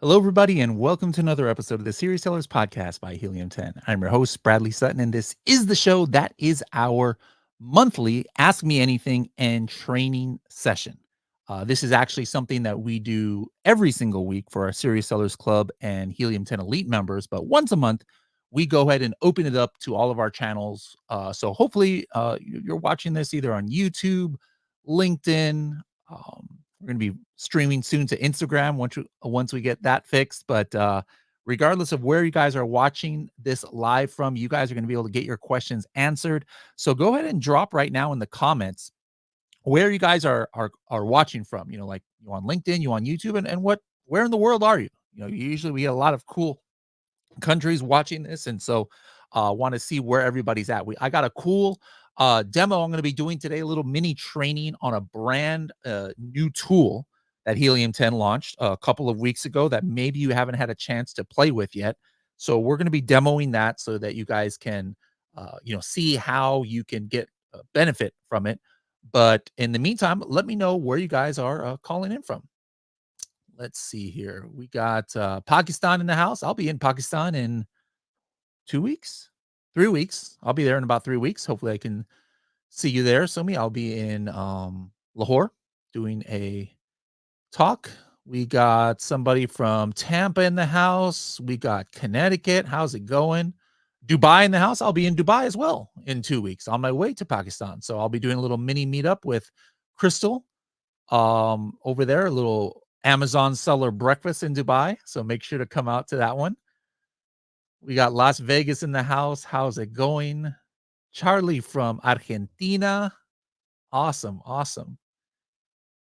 Hello, everybody, and welcome to another episode of the Serious Sellers Podcast by Helium 10. I'm your host, Bradley Sutton, and this is the show that is our monthly Ask Me Anything and training session. This is actually something that we do every single week for our Serious Sellers Club and Helium 10 Elite members, but once a month, we go ahead and open it up to all of our channels. So hopefully, you're watching this either on YouTube, LinkedIn. We're going to be streaming soon to Instagram once we get that fixed. But regardless of where you guys are watching this live from, you guys are going to be able to get your questions answered. So go ahead and drop right now in the comments where you guys are watching from. You know, like you on LinkedIn, you on YouTube, and where in the world are you? You know, usually we get a lot of cool countries watching this, and so want to see where everybody's at. I got a cool demo I'm going to be doing today, a little mini training on a brand new tool that Helium 10 launched a couple of weeks ago that maybe you haven't had a chance to play with yet. So we're going to be demoing that so that you guys can see how you can get benefit from it. But in the meantime, let me know where you guys are calling in from. Let's see here. We got Pakistan in the house. I'll be in Pakistan in 2 weeks, 3 weeks. I'll be there in about 3 weeks. Hopefully, I can see you there. So, I'll be in Lahore doing a talk. We got somebody from Tampa in the house. We got Connecticut. How's it going? Dubai in the house. I'll be in Dubai as well in 2 weeks on my way to Pakistan. So, I'll be doing a little mini meetup with Crystal over there, a little Amazon seller breakfast in Dubai. So make sure to come out to that one. We got Las Vegas in the house. How's it going? Charlie from Argentina. Awesome. Awesome.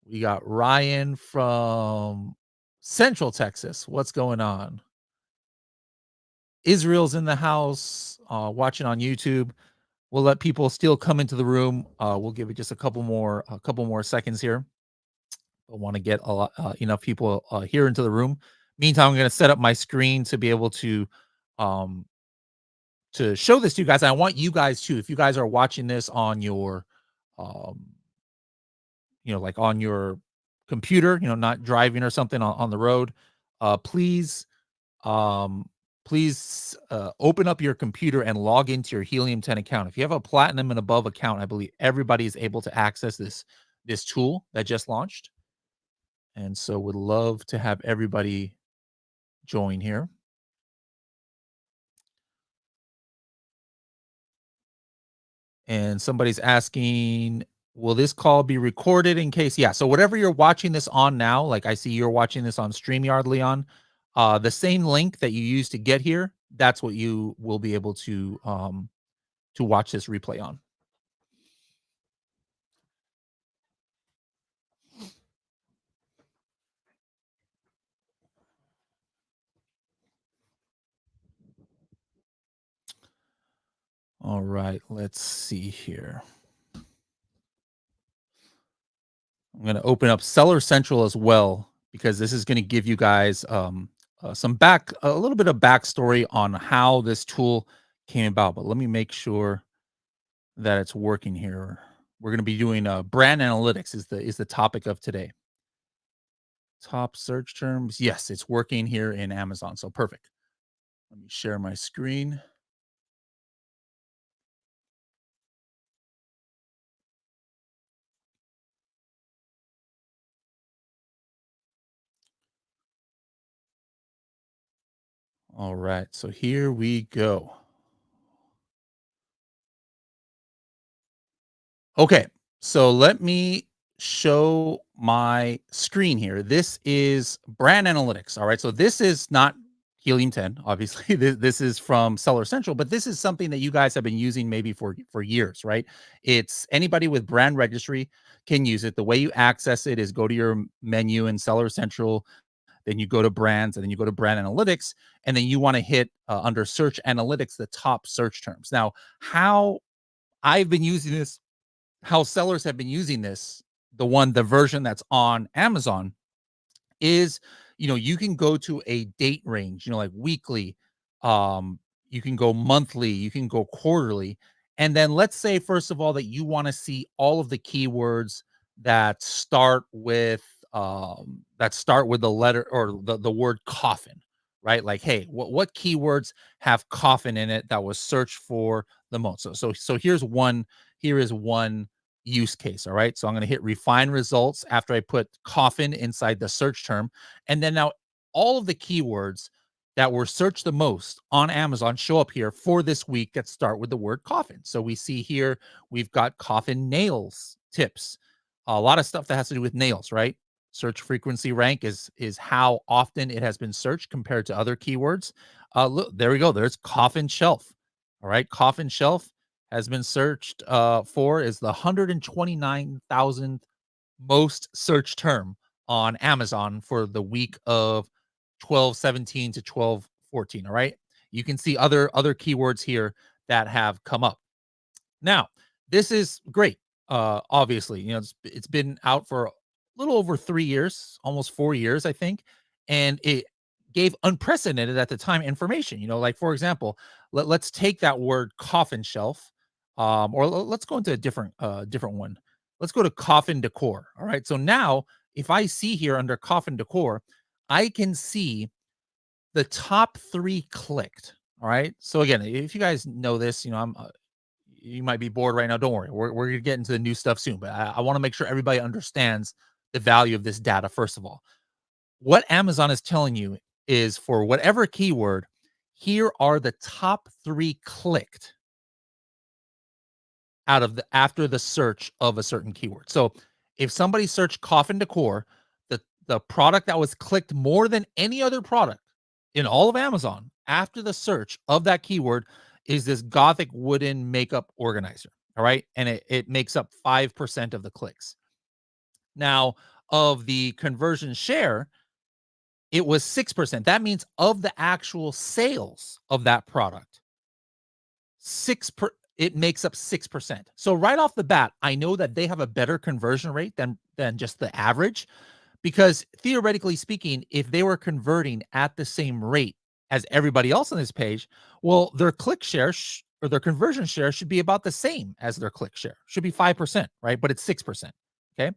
We got Ryan from Central Texas. What's going on? Israel's in the house, watching on YouTube. We'll let people still come into the room. We'll give it just a couple more seconds here. I want to get a lot, enough people here into the room. Meantime, I'm going to set up my screen to be able um, to show this to you guys. I want you guys to, if you guys are watching this on your, um, like on your computer, not driving or something on the road, please, um, open up your computer and log into your Helium 10 account. If you have a platinum and above account, I believe everybody is able to access this tool that just launched. And so would love to have everybody join here. And somebody's asking, will this call be recorded in case? Yeah. So whatever you're watching this on now, like I see you're watching this on StreamYard, Leon, the same link that you used to get here, that's what you will be able to watch this replay on. All right, let's see here. I'm going to open up Seller Central as well, because this is going to give you guys a little bit of backstory on how this tool came about. But let me make sure that it's working here. We're going to be doing brand analytics is the topic of today. Top search terms. Yes, it's working here in Amazon. So perfect. Let me share my screen. All right, so here we go. Okay, so let me show my screen here. This is brand analytics. All right, so this is not Helium 10, obviously. This is from Seller Central, but this is something that you guys have been using maybe for years, right? It's anybody with brand registry can use it. The way you access it is go to your menu in Seller Central, then you go to brands, and then you go to brand analytics, and then you want to hit under search analytics the top search terms. Now, how I've been using this, how sellers have been using this, the version that's on Amazon is, you can go to a date range, like weekly, you can go monthly, you can go quarterly. And then let's say, first of all, that you want to see all of the keywords that start with that start with the letter or the word coffin, right? Like, hey, what keywords have coffin in it that was searched for the most? So here is one use case. All right. So I'm going to hit refine results after I put coffin inside the search term. And then now all of the keywords that were searched the most on Amazon show up here for this week that start with the word coffin. So we see here we've got coffin nails tips, a lot of stuff that has to do with nails, right? Search frequency rank is how often it has been searched compared to other keywords. Look, there we go. There's coffin shelf. All right, coffin shelf has been searched for is the 129,000th most searched term on Amazon for the week of 12/17 to 12/14. All right, you can see other keywords here that have come up. Now, this is great. Obviously, it's been out for a little over 3 years, almost 4 years, I think, and it gave unprecedented at the time information. Like for example, let's take that word coffin shelf, or let's go into a different one. Let's go to coffin decor. All right. So now, if I see here under coffin decor, I can see the top 3 clicked. All right. So again, if you guys know this, you might be bored right now. Don't worry. We're going to get into the new stuff soon, but I want to make sure everybody understands the value of this data. First of all, what Amazon is telling you is for whatever keyword, here are the top 3 clicked out of the after the search of a certain keyword. So if somebody searched coffin decor, the product that was clicked more than any other product in all of Amazon after the search of that keyword is this gothic wooden makeup organizer. All right. And it makes up 5% of the clicks. Now, of the conversion share, it was 6%. That means of the actual sales of that product, it makes up 6%. So right off the bat, I know that they have a better conversion rate than just the average, because theoretically speaking, if they were converting at the same rate as everybody else on this page, well, their click share or their conversion share should be about the same as their click share. Should be 5%, right? But it's 6%. Okay.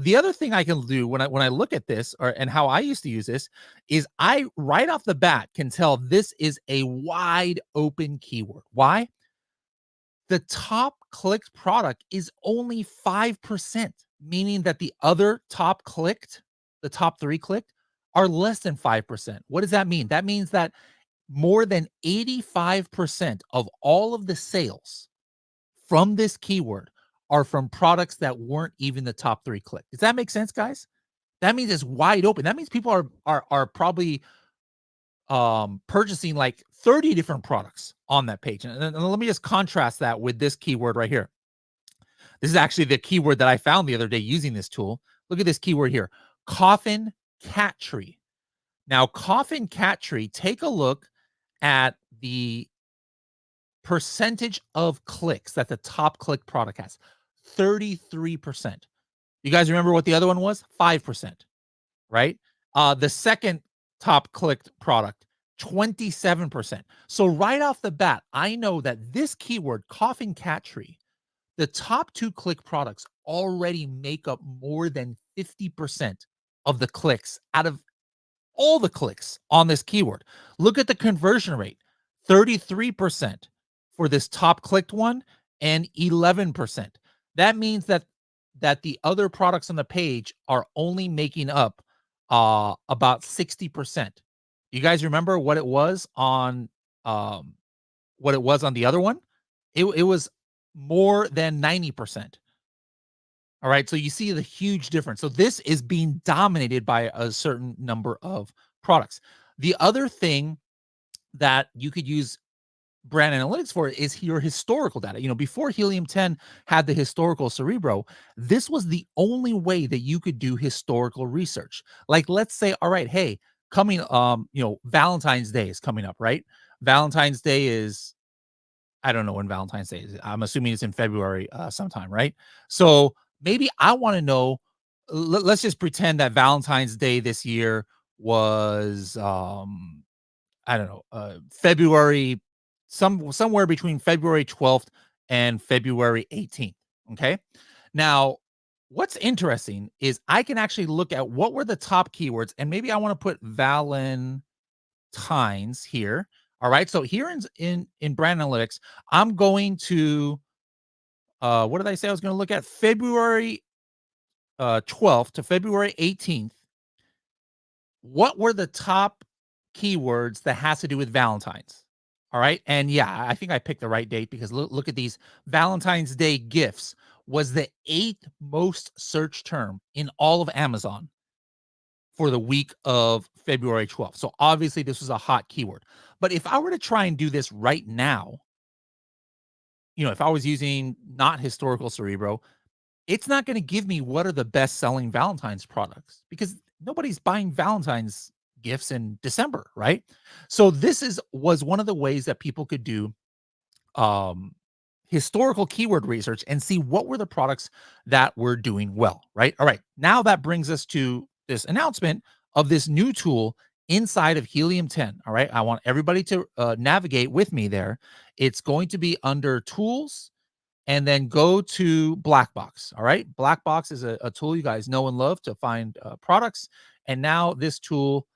The other thing I can do when I look at this, and how I used to use this, is I right off the bat can tell this is a wide open keyword. Why? The top clicked product is only 5%, meaning that the other the top 3 clicked, are less than 5%. What does that mean? That means that more than 85% of all of the sales from this keyword are from products that weren't even the top 3 clicked. Does that make sense, guys? That means it's wide open. That means people are probably purchasing like 30 different products on that page. And let me just contrast that with this keyword right here. This is actually the keyword that I found the other day using this tool. Look at this keyword here, coffin cat tree. Now, coffin cat tree, take a look at the percentage of clicks that the top click product has. 33%. You guys remember what the other one was? 5%, right? The second top clicked product, 27%. So right off the bat, I know that this keyword, coffin cat tree, the top 2 click products already make up more than 50% of the clicks out of all the clicks on this keyword. Look at the conversion rate, 33% for this top clicked one and 11%. That means that the other products on the page are only making up about 60%. You guys remember what it was on the other one? It was more than 90%. All right. So you see the huge difference. So this is being dominated by a certain number of products. The other thing that you could use brand analytics for is your historical data. Before Helium 10 had the historical Cerebro, this was the only way that you could do historical research. Like, let's say, all right, hey, Valentine's Day is coming up, right? Valentine's Day is, I don't know when Valentine's Day is. I'm assuming it's in February sometime, right? So maybe I want to know, let's just pretend that Valentine's Day this year was I don't know, February, somewhere between February 12th and February 18th. Okay. Now, What's interesting is I can actually look at what were the top keywords, and maybe I want to put Valentine's here. All right. So here in brand analytics, I'm going to what did I say I was going to look at? February 12th to February 18th. What were the top keywords that has to do with Valentine's? All right. And yeah, I think I picked the right date because look at these Valentine's Day gifts was the 8th most searched term in all of Amazon for the week of February 12th. So obviously this was a hot keyword. But if I were to try and do this right now, if I was using not historical Cerebro, it's not going to give me what are the best selling Valentine's products because nobody's buying Valentine's gifts in December, right? So this was one of the ways that people could do um historical keyword research and see what were the products that were doing well, right? All right. Now that brings us to this announcement of this new tool inside of Helium 10. All right. I want everybody to navigate with me there. It's going to be under tools and then go to Black Box. All right. Black Box is a tool you guys know and love to find products. And now this tool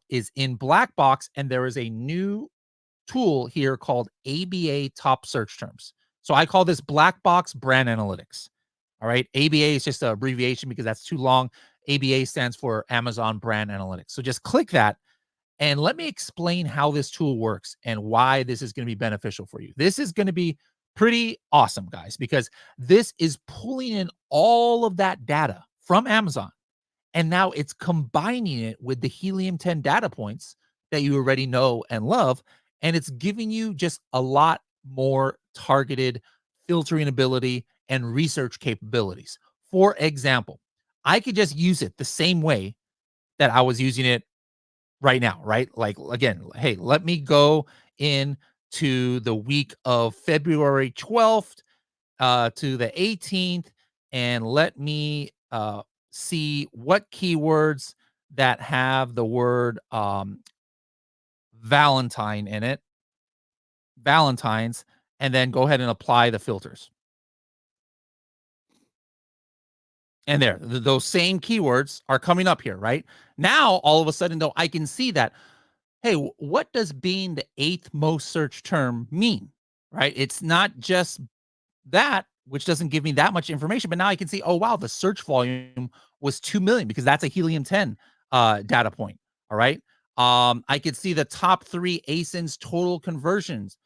is in Black Box, and there is a new tool here called ABA Top Search Terms. So I call this Black Box Brand Analytics. All right. ABA is just an abbreviation because that's too long. ABA stands for Amazon Brand Analytics. So just click that and let me explain how this tool works and why this is going to be beneficial for you. This is going to be pretty awesome, guys, because this is pulling in all of that data from Amazon. And now it's combining it with the Helium 10 data points that you already know and love. And it's giving you just a lot more targeted filtering ability and research capabilities. For example, I could just use it the same way that I was using it right now, right? Like, again, hey, let me go in to the week of February 12th to the 18th, and let me see what keywords that have the word Valentine in it, Valentine's, and then go ahead and apply the filters. And there, those same keywords are coming up here, right? Now, all of a sudden, though, I can see that, hey, what does being the 8th most searched term mean, right? It's not just that, which doesn't give me that much information, but now I can see, oh, wow, the search volume was 2 million because that's a Helium 10 data point. All right. I could see the top 3 ASINs total conversions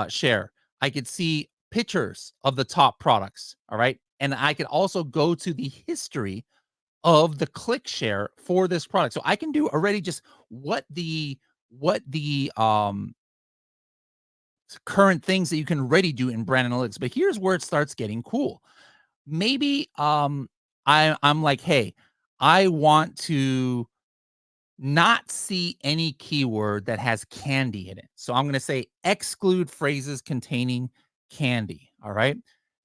share. I could see pictures of the top products. All right. And I could also go to the history of the click share for this product. So I can do already just what the current things that you can already do in brand analytics. But here's where it starts getting cool. Maybe I'm like, hey, I want to not see any keyword that has candy in it. So I'm going to say exclude phrases containing candy. All right.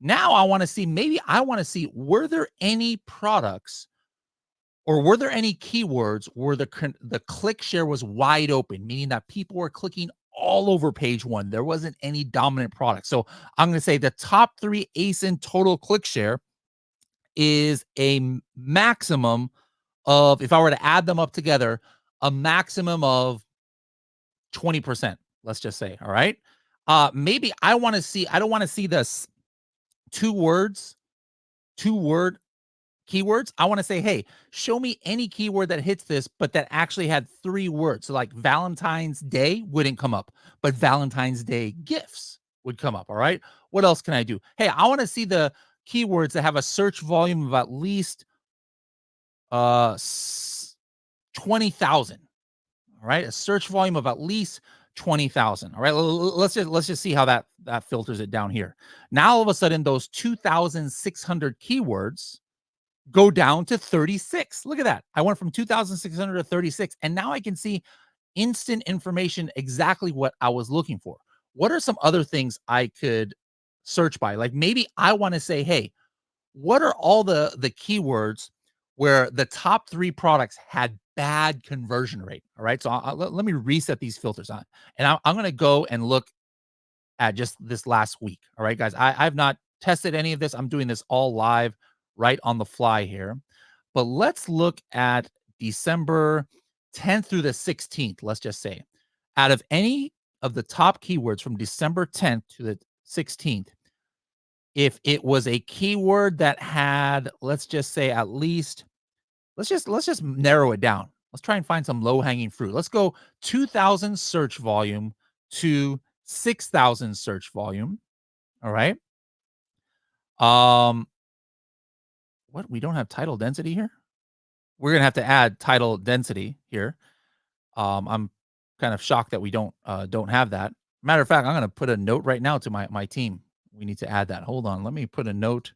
Now maybe I want to see, were there any products or were there any keywords where the click share was wide open, meaning that people were clicking all over page one? There wasn't any dominant product. So I'm going to say the top 3 ASIN total click share is a maximum of, if I were to add them up together, a maximum of 20%, let's just say. All right. Maybe I don't want to see this two word keywords. I want to say, hey, show me any keyword that hits this, but that actually had 3 words. So like Valentine's Day wouldn't come up, but Valentine's Day gifts would come up. All right. What else can I do? Hey, I want to see the keywords that have a search volume of at least uh 20,000. All right. A search volume of at least 20,000. All right. Let's just see how that filters it down here. Now all of a sudden those 2,600 keywords go down to 36. Look at that. I went from 2,600 to 36. And now I can see instant information, exactly what I was looking for. What are some other things I could search by? Like maybe I want to say, hey, what are all the keywords where the top 3 products had bad conversion rate? All right. So let me reset these filters on. And I'm going to go and look at just this last week. All right, guys. I've not tested any of this. I'm doing this all live right on the fly here. But let's look at December 10th through the 16th, let's just say. Out of any of the top keywords from December 10th to the 16th, if it was a keyword that had, let's just say at least, let's just narrow it down. Let's try and find some low-hanging fruit. Let's go 2,000 search volume to 6,000 search volume. All right. Um, what? We don't have title density here? We're gonna have to add title density here. I'm kind of shocked that we don't have that. Matter of fact, I'm gonna put a note right now to my team. We need to add that. Hold on, let me put a note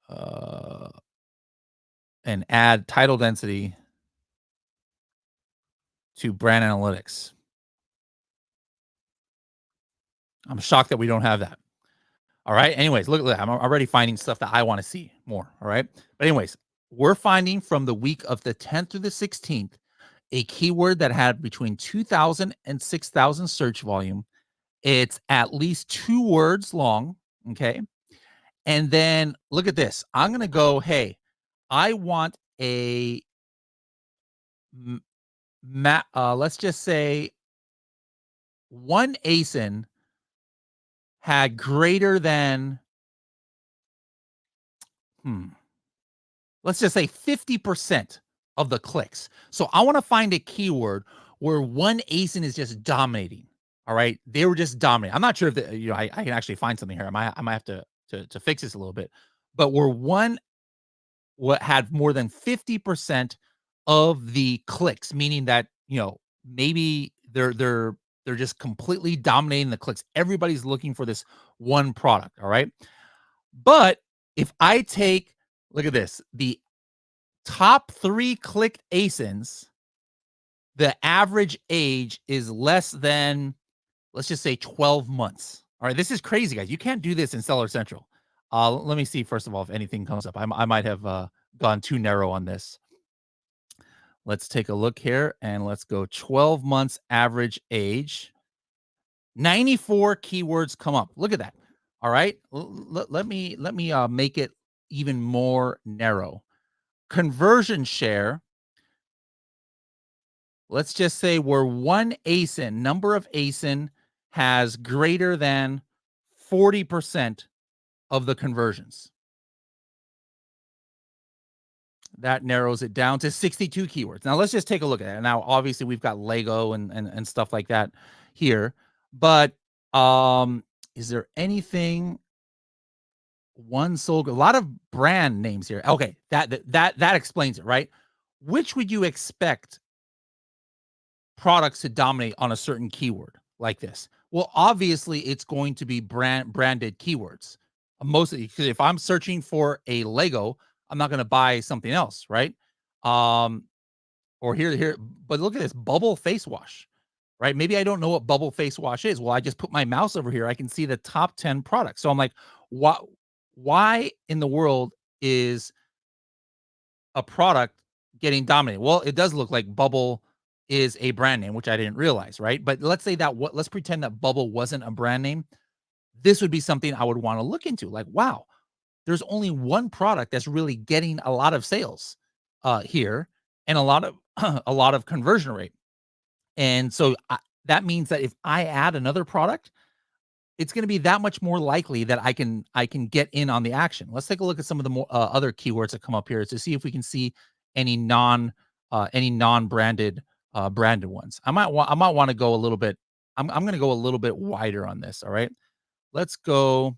uh, and add title density to brand analytics. I'm shocked that we don't have that. All right. Anyways, look, I'm already finding stuff that I want to see more. All right. But anyways, we're finding from the week of the 10th through the 16th a keyword that had between 2,000 and 6,000 search volume. It's at least 2 words long. Okay. And then look at this. I'm going to go, hey, I want a, let's just say one ASIN had greater than, let's just say 50% of the clicks. So I want to find a keyword where one ASIN is just dominating. All right. They were just dominating. I'm not sure if I can actually find something here. I might have to fix this a little bit. But where one what had more than 50% of the clicks, meaning that, maybe they're just completely dominating the clicks. Everybody's looking for this one product. All right. But if I take, look at this, the top 3 clicked ASINs, the average age is less than, let's just say 12 months. All right, this is crazy, guys. You can't do this in Seller Central. Let me see, first of all, if anything comes up. I might have gone too narrow on this. Let's take a look here, and let's go 12 months average age. 94 keywords come up. Look at that. All right, let me make it even more narrow. Conversion share, let's just say where one ASIN, number of ASIN has greater than 40% of the conversions. That narrows it down to 62 keywords. Now let's just take a look at it. Now, obviously, we've got Lego and stuff like that here, but is there anything one sold? A lot of brand names here. Okay, that explains it, right? Which would you expect products to dominate on a certain keyword like this? Well, obviously, it's going to be branded keywords. Mostly, because if I'm searching for a Lego, I'm not going to buy something else, right? Um, or here, but look at this bubble face wash, right? Maybe I don't know what bubble face wash is. Well, I just put my mouse over here. I can see the top 10 products. So I'm like, why in the world is a product getting dominated? Well, it does look like Bubble is a brand name, which I didn't realize, right? But let's say that let's pretend that Bubble wasn't a brand name. This would be something I would want to look into. Like, wow, there's only one product that's really getting a lot of sales here and a lot of a lot of conversion rate. And so that means that if I add another product, it's going to be that much more likely that I can get in on the action. Let's take a look at some of the more other keywords that come up here to see if we can see any non-branded branded ones. I might want to go a little bit. I'm going to go a little bit wider on this. All right, let's go.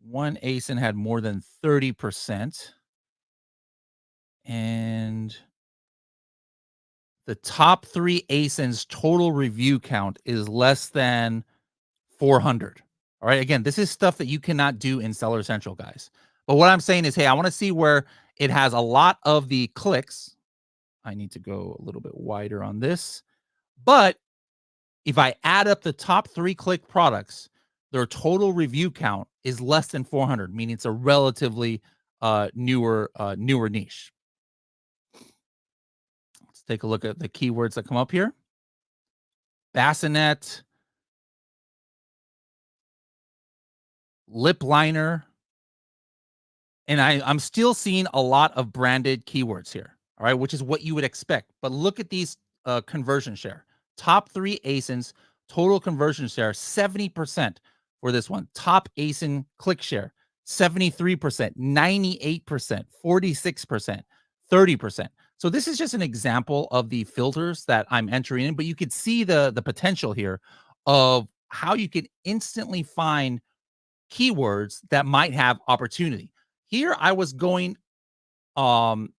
One ASIN had more than 30%, and the top 3 ASINs total review count is less than 400. All right. Again, this is stuff that you cannot do in Seller Central, guys. But what I'm saying is, hey, I want to see where it has a lot of the clicks. I need to go a little bit wider on this. But if I add up the top 3 click products, their total review count is less than 400, meaning it's a relatively newer niche. Let's take a look at the keywords that come up here. Bassinet, lip liner, And I'm still seeing a lot of branded keywords here, all right, which is what you would expect. But look at these conversion share. Top 3 ASINs, total conversion share, 70% for this one. Top ASIN click share, 73%, 98%, 46%, 30%. So this is just an example of the filters that I'm entering in, but you could see the potential here of how you can instantly find keywords that might have opportunity. Here I was going um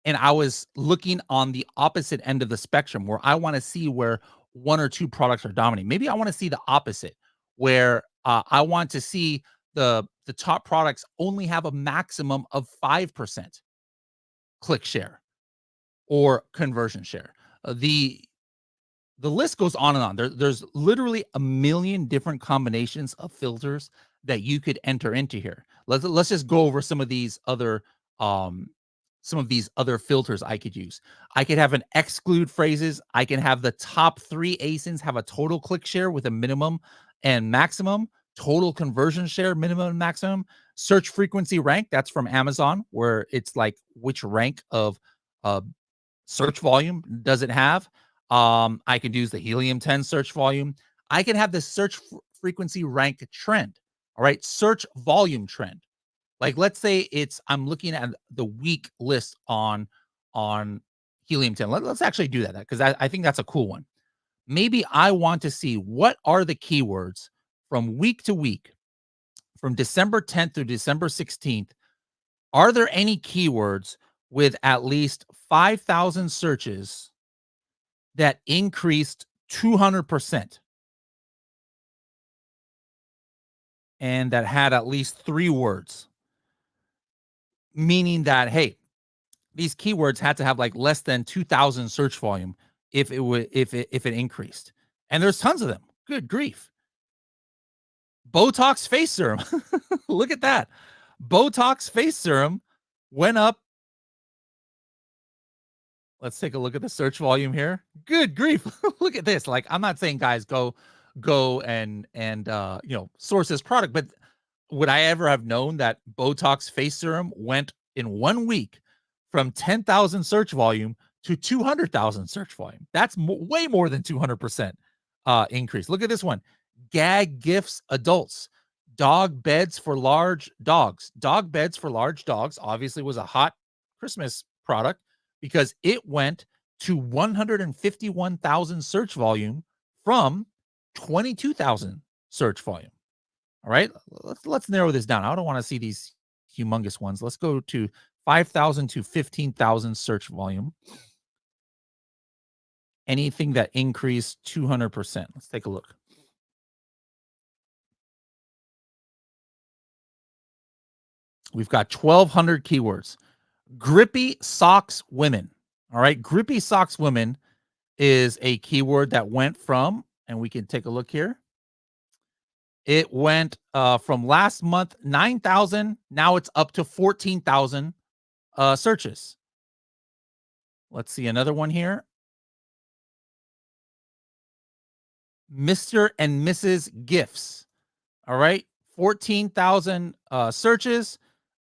and I was looking on the opposite end of the spectrum where I want to see where one or two products are dominating. Maybe I want to see the opposite where I want to see the top products only have a maximum of 5% click share or conversion share. The list goes on and on. There's literally a million different combinations of filters that you could enter into here. Let's just go over um some of these other filters I could use. I could have an exclude phrases. I can have the top 3 ASINs have a total click share with a minimum and maximum, total conversion share minimum and maximum, search frequency rank, that's from Amazon where it's like which rank of uh search volume does it have? I could use the Helium 10 search volume. I can have the search frequency rank trend. All right, search volume trend. Like let's say it's I'm looking at the week list on Helium 10. Let's actually do that because I think that's a cool one. Maybe I want to see what are the keywords from week to week, from December 10th through December 16th. Are there any keywords with at least 5,000 searches that increased 200% and that had at least 3 words? Meaning that, hey, these keywords had to have like less than 2,000 search volume if it would if it increased. And there's tons of them. Good grief. Botox face serum. Look at that. Botox face serum went up. Let's take a look at the search volume here. Good grief. Look at this. Like I'm not saying guys go and source this product, but would I ever have known that Botox face serum went in 1 week from 10,000 search volume to 200,000 search volume? That's way more than 200% increase. Look at this one. Gag gifts adults. Dog beds for large dogs. Dog beds for large dogs obviously was a hot Christmas product because it went to 151,000 search volume from 22,000 search volume. All right, let's narrow this down. I don't want to see these humongous ones. Let's go to 5,000 to 15,000 search volume. Anything that increased 200%. Let's take a look. We've got 1,200 keywords. Grippy socks women. All right, grippy socks women is a keyword that went from, and we can take a look here. It went from last month 9,000. Now it's up to 14,000 searches. Let's see another one here. Mr. and Mrs. Gifts. All right. 14,000 searches.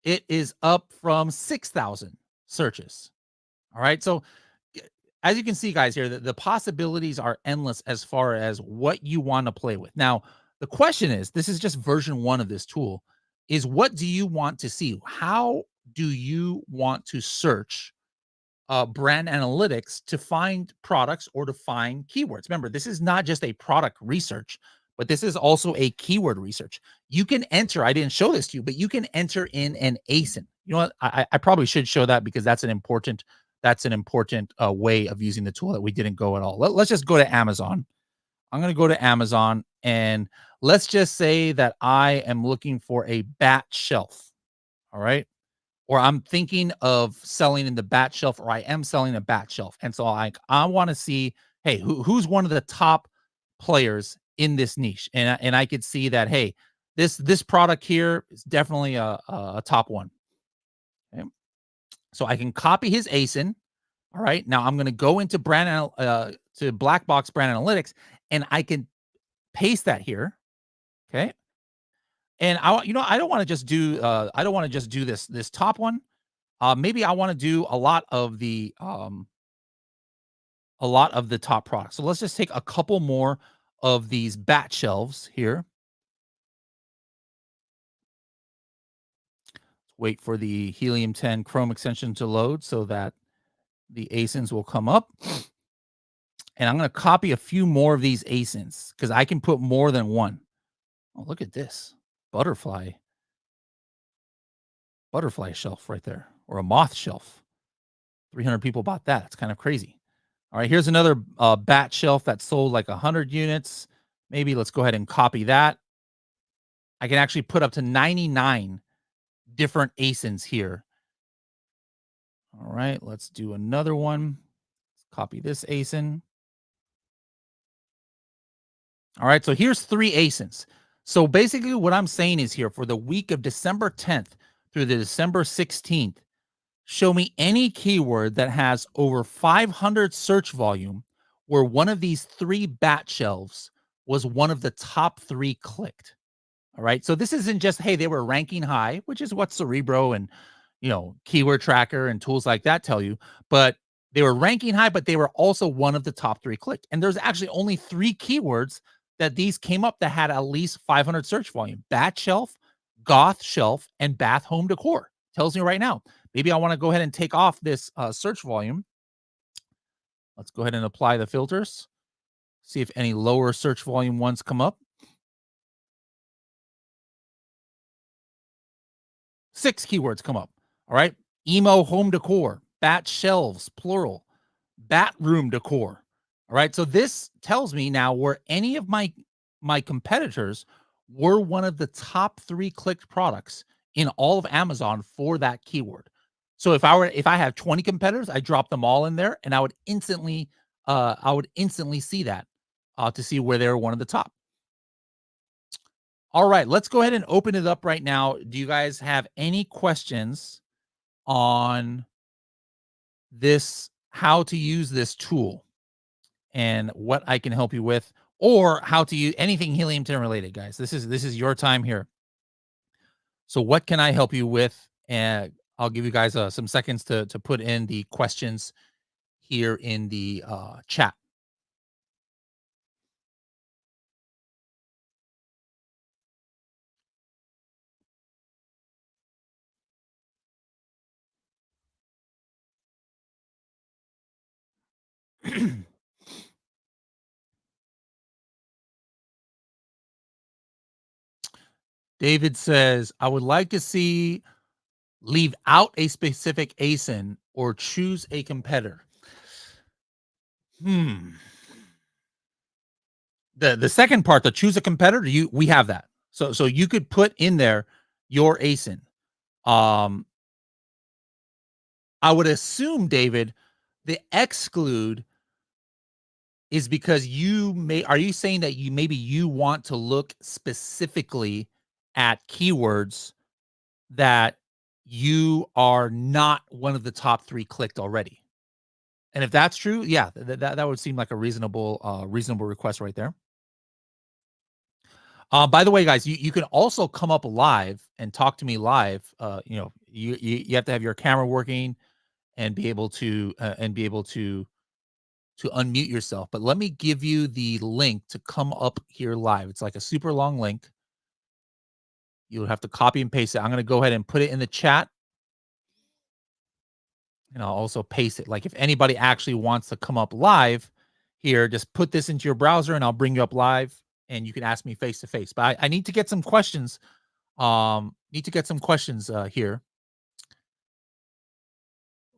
It is up from 6,000 searches. All right. So as you can see, guys, here, the possibilities are endless as far as what you want to play with. Now, the question is, this is just version 1 of this tool, is what do you want to see? How do you want to search brand analytics to find products or to find keywords? Remember, this is not just a product research, but this is also a keyword research. You can enter, I didn't show this to you, but you can enter in an ASIN. You know what? I probably should show that because that's an important way of using the tool that we didn't go at all. Let's just go to Amazon. I'm going to go to Amazon and let's just say that I am looking for a bat shelf. All right. Or I'm thinking of selling in the bat shelf, or I am selling a bat shelf. And so I want to see, hey, who's one of the top players in this niche? And I could see that, hey, this product here is definitely a top one. Okay. So I can copy his ASIN. All right. Now I'm going to go into to Black Box Brand Analytics, and I can paste that here. Okay. And I don't want to just do this top one. Maybe I want to do a lot of the top products. So let's just take a couple more of these bat shelves here. Wait for the Helium 10 Chrome extension to load so that the ASINs will come up. And I'm going to copy a few more of these ASINs because I can put more than one. Oh, look at this butterfly shelf right there, or a moth shelf. 300 people bought that. It's kind of crazy. All right, here's another bat shelf that sold like 100 units. Maybe let's go ahead and copy that. I can actually put up to 99 different ASINs here. All right, let's do another one. Copy this ASIN. All right, so here's 3 ASINs. So basically what I'm saying is here for the week of December 10th through the December 16th, show me any keyword that has over 500 search volume where one of these 3 bat shelves was one of the top 3 clicked. All right. So this isn't just, hey, they were ranking high, which is what Cerebro and, Keyword Tracker and tools like that tell you. But they were ranking high, but they were also one of the top 3 clicked. And there's actually only 3 keywords that these came up that had at least 500 search volume: bat shelf, goth shelf, and bath home decor. Tells me right now. Maybe I want to go ahead and take off this search volume. Let's go ahead and apply the filters. See if any lower search volume ones come up. 6 keywords come up. All right. Emo home decor, bat shelves, plural, bat room decor. All right. So this tells me now where any of my competitors were one of the top 3 clicked products in all of Amazon for that keyword. So if I have 20 competitors, I drop them all in there and I would instantly see that to see where they're one of the top. All right, let's go ahead and open it up right now. Do you guys have any questions on this, how to use this tool and what I can help you with, or how to use anything Helium 10 related, guys? This is your time here. So what can I help you with? And I'll give you guys some seconds to put in the questions here in the chat. David says, I would like to see leave out a specific ASIN or choose a competitor. The second part, to choose a competitor, we have that. So you could put in there your ASIN. I would assume, David, the exclude is because are you saying that you want to look specifically at keywords that you are not one of the top 3 clicked already? And if that's true, yeah, that would seem like a reasonable request right there. By the way, guys, you can also come up live and talk to me live. You have to have your camera working and be able to unmute yourself. But let me give you the link to come up here live. It's like a super long link. You'll have to copy and paste it. I'm going to go ahead and put it in the chat. And I'll also paste it. Like if anybody actually wants to come up live here, just put this into your browser and I'll bring you up live and you can ask me face to face. But I need to get some questions. Here.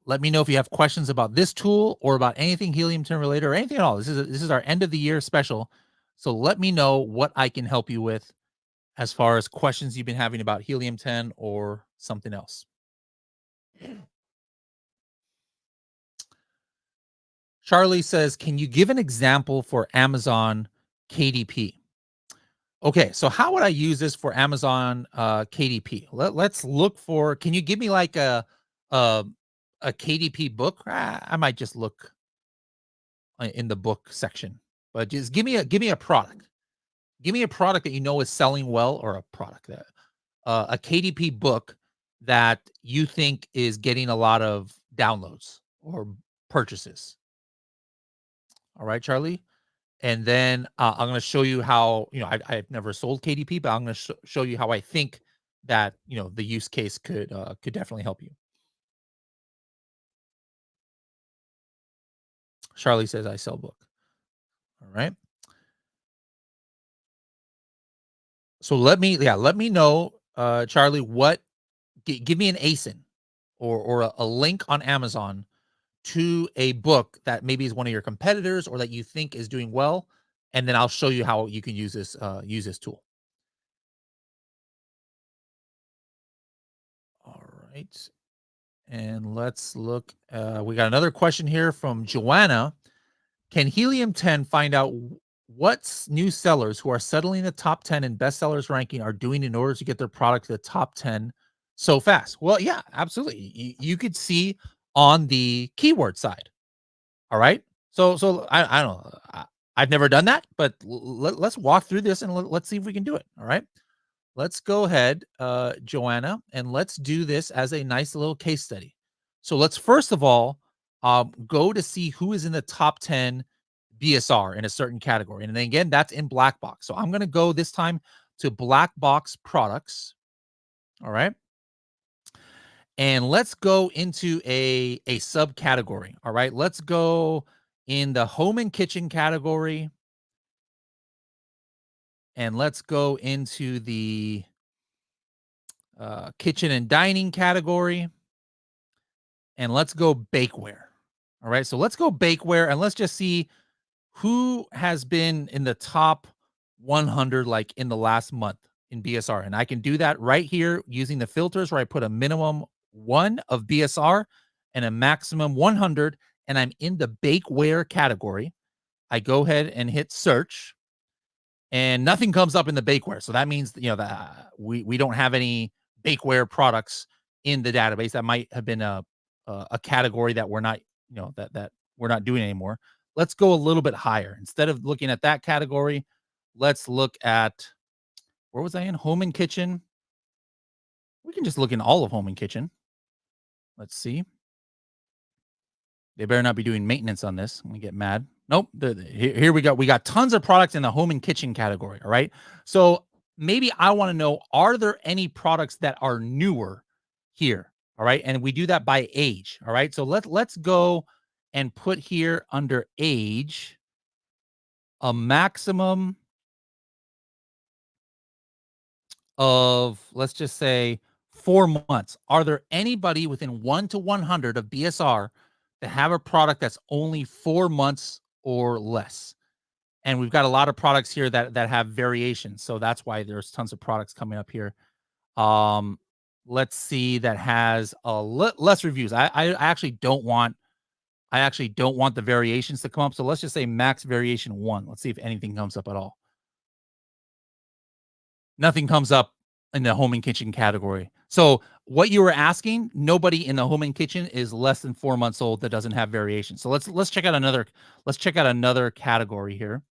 Let me know if you have questions about this tool or about anything Helium 10 related or anything at all. This is our end of the year special. So let me know what I can help you with as far as questions you've been having about Helium 10 or something else. Charlie says, can you give an example for Amazon KDP? Okay, so how would I use this for Amazon KDP? Let's look for, can you give me like a KDP book? I might just look in the book section, but just give me a product. Give me a product that you know is selling well, or a product that a KDP book that you think is getting a lot of downloads or purchases. All right, Charlie. And then I'm going to show you how, I've never sold KDP, but I'm going to show you how I think that, the use case could definitely help you. Charlie says I sell book. All right. So let me know, Charlie, give me an ASIN or a link on Amazon to a book that maybe is one of your competitors or that you think is doing well, and then I'll show you how you can use this tool. All right. And let's look. We got another question here from Joanna. Can Helium 10 find out what new sellers who are settling the top 10 in bestsellers ranking are doing in order to get their product to the top 10 so fast? Well, yeah, absolutely. You could see on the keyword side. All right. So I don't know. I've never done that, but let's walk through this and let's see if we can do it. All right. Let's go ahead, Joanna, and let's do this as a nice little case study. So let's first of all go to see who is in the top 10 BSR in a certain category. And then again, that's in black box. So I'm going to go this time to black box products. All right. And let's go into a subcategory. All right. Let's go in the home and kitchen category. And let's go into the kitchen and dining category. And let's go bakeware. All right. So let's go bakeware and let's just see who has been in the top 100 like in the last month in BSR. And I can do that right here using the filters where I put a minimum 1 of BSR and a maximum 100. And I'm in the bakeware category. I go ahead and hit search and nothing comes up in the bakeware. So that means, that we don't have any bakeware products in the database. That might have been a category that we're not, that we're not doing anymore. Let's go a little bit higher. Instead of looking at that category, let's look at, where was I in? Home and kitchen. We can just look in all of home and kitchen. Let's see. They better not be doing maintenance on this. I'm gonna get mad. Nope. Here we go. We got tons of products in the home and kitchen category. All right. So maybe I want to know, are there any products that are newer here? All right. And we do that by age. All right. So let's go and put here under age a maximum of, let's just say, 4 months. Are there anybody within 1 to 100 of BSR that have a product that's only 4 months or less? And we've got a lot of products here that have variations. So that's why there's tons of products coming up here. Let's see, that has less reviews. I actually don't want the variations to come up. So let's just say max variation 1. Let's see if anything comes up at all. Nothing comes up in the home and kitchen category. So what you were asking, nobody in the home and kitchen is less than 4 months old that doesn't have variation. So let's check out another category here.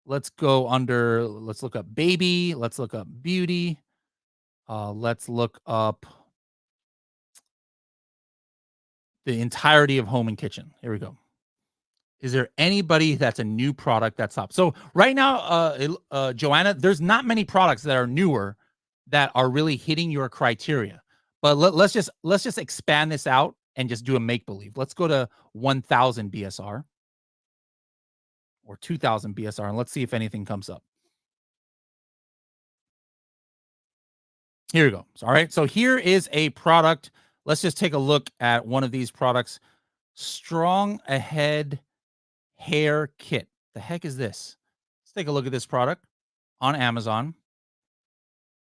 Let's look up baby. Let's look up beauty. Let's look up the entirety of home and kitchen. Here we go. Is there anybody that's a new product that's up? So right now, Joanna, there's not many products that are newer that are really hitting your criteria. But let's just expand this out and just do a make believe. Let's go to 1,000 BSR or 2,000 BSR, and let's see if anything comes up. Here we go. All right. So here is a product. Let's just take a look at one of these products. Strong Ahead Hair Kit. The heck is this? Let's take a look at this product on Amazon.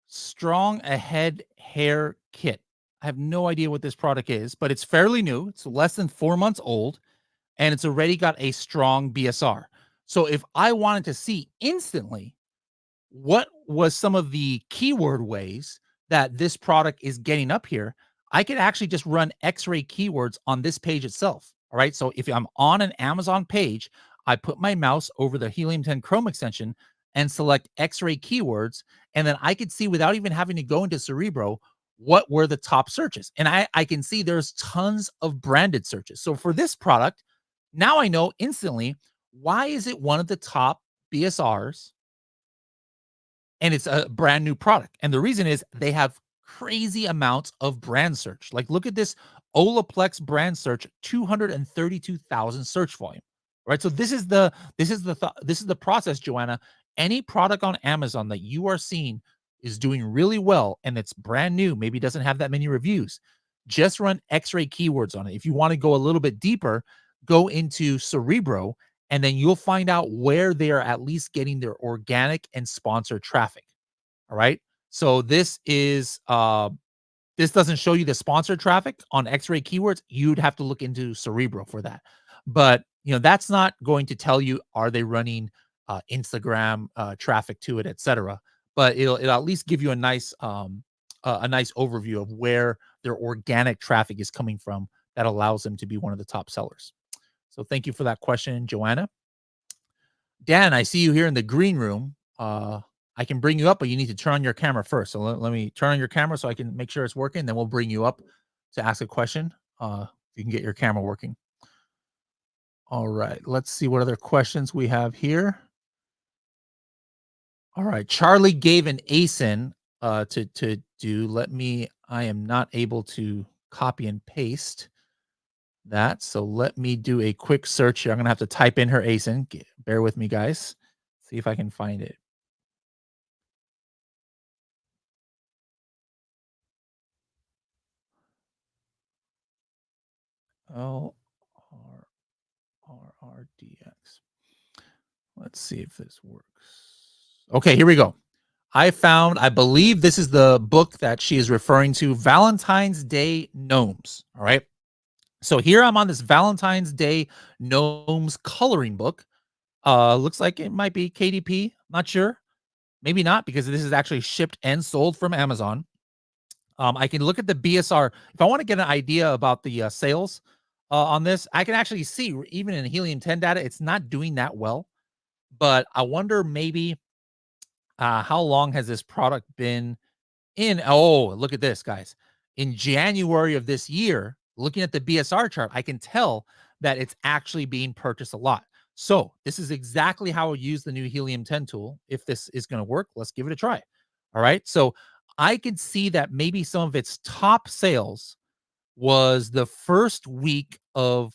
Strong Ahead Hair Kit. I have no idea what this product is, but it's fairly new. It's less than 4 months old, and it's already got a strong BSR. So if I wanted to see instantly what was some of the keyword ways that this product is getting up here, I could actually just run X-ray keywords on this page itself. All right. So if I'm on an Amazon page, I put my mouse over the Helium 10 Chrome extension and select X-ray keywords, and then I could see without even having to go into Cerebro what were the top searches. And I can see there's tons of branded searches. So for this product, now I know instantly why is it one of the top BSRs and it's a brand new product. And the reason is they have crazy amounts of brand search. Like look at this Olaplex brand search, 232,000 search volume. Right? So this is the process, Joanna. Any product on Amazon that you are seeing is doing really well and it's brand new, maybe doesn't have that many reviews. Just run X-ray keywords on it. If you want to go a little bit deeper, go into Cerebro and then you'll find out where they are at least getting their organic and sponsored traffic. All right. So this doesn't show you the sponsored traffic on X-ray keywords. You'd have to look into Cerebro for that. But that's not going to tell you are they running Instagram traffic to it, etc. But it'll at least give you a nice overview of where their organic traffic is coming from that allows them to be one of the top sellers. So thank you for that question, Joanna. Dan, I see you here in the green room. I can bring you up, but you need to turn on your camera first. So let me turn on your camera so I can make sure it's working. Then we'll bring you up to ask a question. You can get your camera working. All right. Let's see what other questions we have here. All right. Charlie gave an ASIN to do. I am not able to copy and paste that. So let me do a quick search here. I'm going to have to type in her ASIN. Bear with me, guys. See if I can find it. LRRDX. Let's see if this works. Okay, here we go. I believe this is the book that she is referring to, Valentine's Day Gnomes. All right. So here I'm on this Valentine's Day Gnomes coloring book. Looks like it might be KDP. Not sure. Maybe not, because this is actually shipped and sold from Amazon. I can look at the BSR. If I want to get an idea about the sales on this, I can actually see even in Helium 10 data, it's not doing that well. But I wonder maybe how long has this product been in? Oh, look at this, guys. In January of this year, looking at the BSR chart, I can tell that it's actually being purchased a lot. So this is exactly how I use the new Helium 10 tool. If this is going to work, let's give it a try. All right. So I could see that maybe some of its top sales was the first week of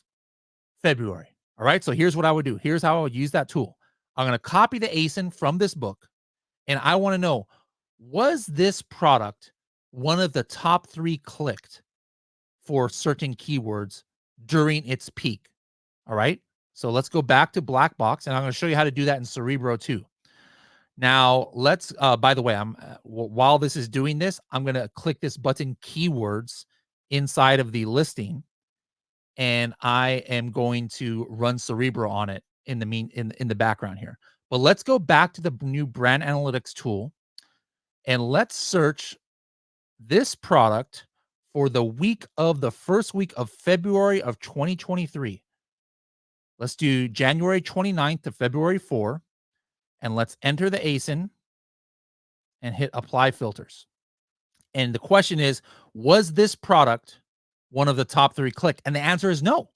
February. All right. So here's what I would do. Here's how I would use that tool. I'm going to copy the ASIN from this book. And I want to know, was this product one of the top 3 clicked for certain keywords during its peak? All right. So let's go back to Black Box, and I'm going to show you how to do that in Cerebro too. Now let's, by the way, while this is doing this, I'm going to click this button keywords inside of the listing, and I am going to run Cerebro on it in the background here. But let's go back to the new brand analytics tool, and let's search this product for the first week of February of 2023. Let's do January 29th to February 4, and let's enter the ASIN and hit apply filters. And the question is, was this product one of the top 3 clicked? And the answer is no.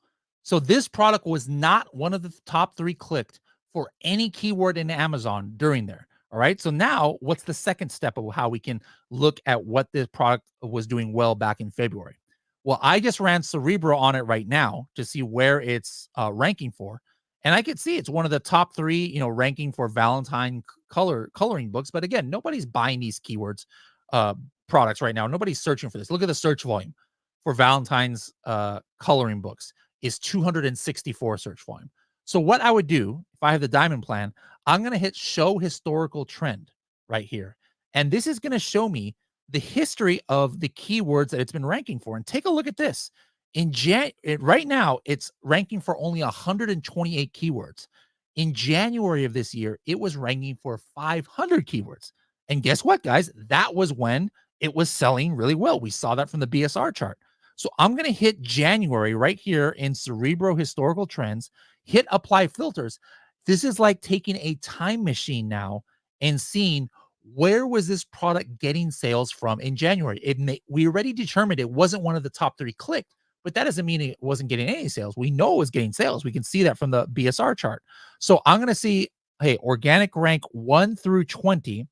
So this product was not one of the top 3 clicked for any keyword in Amazon during there. All right. So now what's the second step of how we can look at what this product was doing well back in February? Well, I just ran Cerebro on it right now to see where it's ranking for. And I could see it's one of the top 3, ranking for Valentine coloring books. But again, nobody's buying these keywords products right now. Nobody's searching for this. Look at the search volume for Valentine's coloring books is 264 search volume. So what I would do if I have the diamond plan, I'm going to hit show historical trend right here. And this is going to show me the history of the keywords that it's been ranking for. And take a look at this. Right now, it's ranking for only 128 keywords. In January of this year, it was ranking for 500 keywords. And guess what, guys? That was when it was selling really well. We saw that from the BSR chart. So I'm going to hit January right here in Cerebro historical trends, hit apply filters. This is like taking a time machine now and seeing where was this product getting sales from in January. We already determined it wasn't one of the top 3 clicked, but that doesn't mean it wasn't getting any sales. We know it was getting sales. We can see that from the BSR chart. So I'm going to see, hey, organic rank 1 through 20.